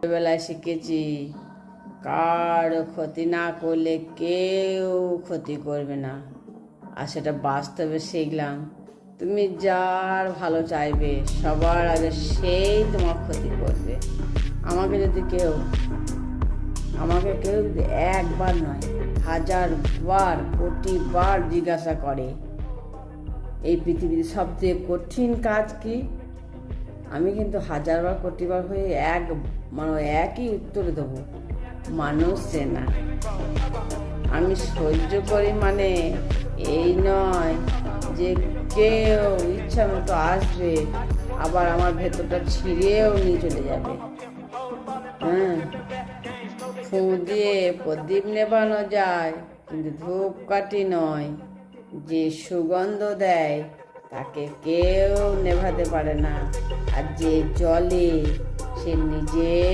ছোটবেলায় শিখেছি কারো ক্ষতি না করলে কেউ ক্ষতি করবে না, আর সেটা বাস্তবে শিখলাম। তুমি যার ভালো চাইবে সবার আগে সেই তোমার ক্ষতি করবে। আমাকে কেউ যদি একবার নয় 1000 বার 1,000,000 বার জিজ্ঞাসা করে এই পৃথিবীতে সবচেয়ে কঠিন কাজ কি, আমি কিন্তু 1000 বার 1,000,000 বার হয়ে একই উত্তর দেবো, মানুষ চেনা। আমি সহ্য করি মানে এই নয় যে কেউ ইচ্ছা মতো আসবে আবার আমার ভেতরটা ছিঁড়েও নিয়ে চলে যাবে। ফুঁ দিয়ে প্রদীপ নেভানো যায়, কিন্তু ধূপকাঠি নয়। যে সুগন্ধ দেয় তাকে কেউ নেভাতে পারে না, আর যে জ্বলে সে নিজে